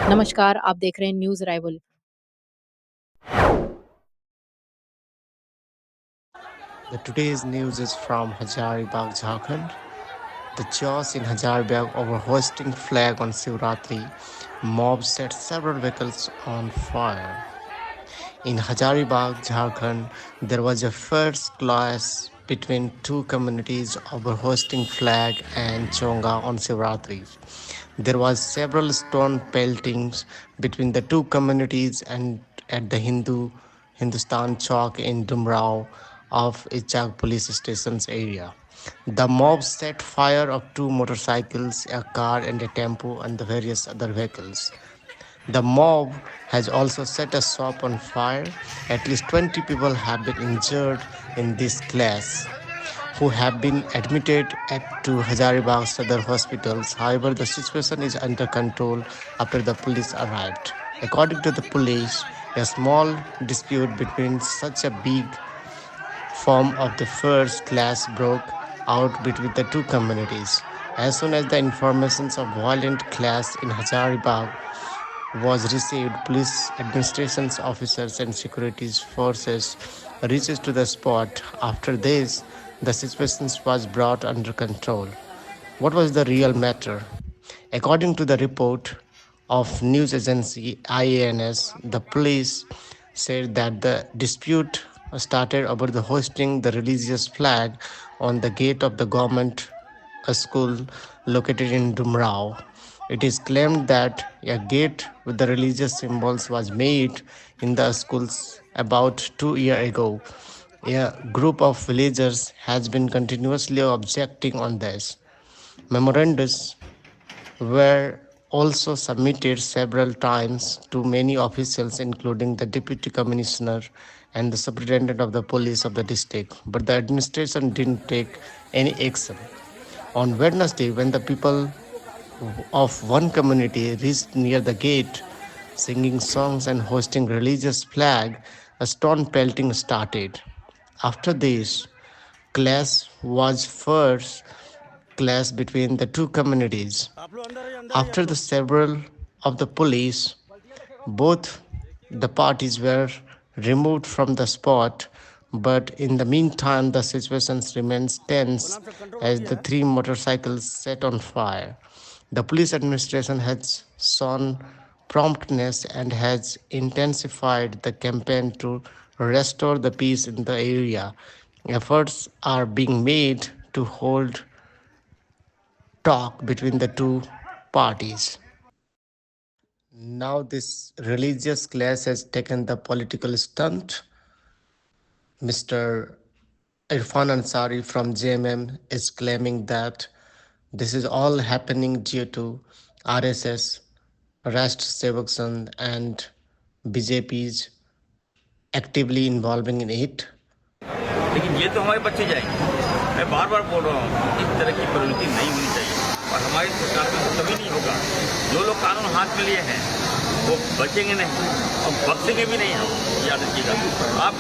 नमस्कार, आप देख रहे हैं news rival. The today's news is from Hazaribagh, Jharkhand. The chaos in Hazaribagh over hoisting flag on Shivratri. Mob set several vehicles on fire. In Hazaribagh, Jharkhand, there was a first clash between two communities over hosting flag and chonga on Shivratri. There was several stone peltings between the two communities and at the Hindustan Chowk in Dumrao of Ichak police station's area. The mob set fire of two motorcycles, a car and a tempo and the various other vehicles. The mob has also set a shop on fire. At least 20 people have been injured in this clash, who have been admitted to Hazaribagh Sadar hospitals. However, the situation is under control after the police arrived. According to the police, a small dispute between such a big form of the first clash broke out between the two communities. As soon as the information of violent clash in Hazaribagh was received, police administration's officers and security forces reached to the spot. After this, the situation was brought under control. What was the real matter? According to the report of news agency IANS, the police said that the dispute started over the hoisting the religious flag on the gate of the government school located in Dumrao. It is claimed that a gate with the religious symbols was made in the schools about 2 years ago. A group of villagers has been continuously objecting on this. Memorandums were also submitted several times to many officials, including the deputy commissioner and the superintendent of the police of the district, but the administration didn't take any action. On Wednesday, when the people of one community reached near the gate, singing songs and hoisting religious flag, a stone pelting started. After this, clash was first clash between the two communities. After the several of the police, both the parties were removed from the spot, but in the meantime, the situation remains tense as the three motorcycles set on fire. The police administration has shown promptness and has intensified the campaign to restore the peace in the area. Efforts are being made to hold talk between the two parties. Now, this religious clash has taken the political stunt. Mr. Irfan Ansari from JMM is claiming that this is all happening due to RSS, Rashtra Sevak Sangh, and BJP's actively involving in it. लेकिन ये तो हमारे बच्चे जाएंगे। मैं बार बार बोल रहा हूँ, इस तरह की प्रवृत्ति नहीं होनी चाहिए और हमारी सरकार में कभी नहीं होगा। जो लोग कानून हाथ में लिए हैं वो बचेंगे नहीं और बख्शेंगे भी नहीं। हम याद रखिएगा। आप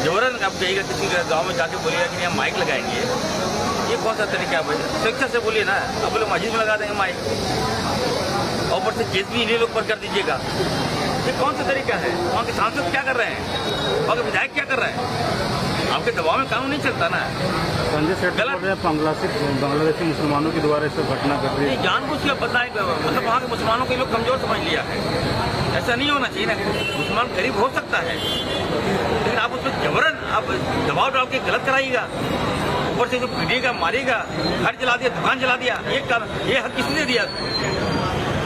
जोरन आप कहिएगा किसी गाँव में जाके बोलिएगा कि हम माइक लगाएंगे, ये कौन सा तरीका है? स्वेच्छा से बोलिए ना। अब बोले मस्जिद में लगा देंगे माइक और ऊपर से केस भी इन्हीं लोग पर कर दीजिएगा। ये कौन सा तरीका है? वहाँ के सांसद क्या कर रहे हैं? वहाँ के विधायक क्या कर रहे हैं? आपके दबाव में कानून नहीं चलता ना। संजय सेठ बांग्लादेशी मुसलमानों के द्वारा इस घटना कर रही है। जानबूझ के बताए, मतलब वहाँ के मुसलमानों को लोग कमजोर समझ लिया है। ऐसा नहीं होना चाहिए ना। मुसलमान गरीब हो सकता है, लेकिन आप उसमें जबरन आप दबाव डाल के गलत कराइएगा। ऊपर से जो पीटिएगा, मारिएगा, घर जला दिया, दुकान जला दिया, ये हक किसने दिया?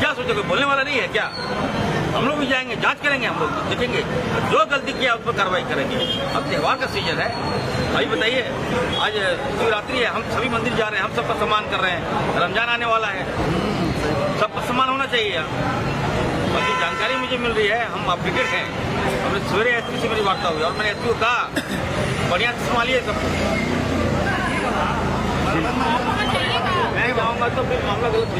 क्या सोचोगे? बोलने वाला नहीं है क्या? हम लोग भी जाएंगे, जांच करेंगे, हम लोग देखेंगे, जो गलती किया उस पर कार्रवाई करेंगे। अब त्योहार का सीजन है। अभी बताइए, आज शिवरात्रि है, हम सभी मंदिर जा रहे हैं, हम सबका सम्मान कर रहे हैं। रमजान आने वाला है, सबका सम्मान होना चाहिए। बाकी जानकारी मुझे मिल रही है, हम अपडेटेड हैं। हमने सवेरे एसपी से मेरी वार्ता हुई और मैंने एसपी को कहा बढ़िया से संभालिए सब। मैं जाऊँगा तो फिर मामला गलत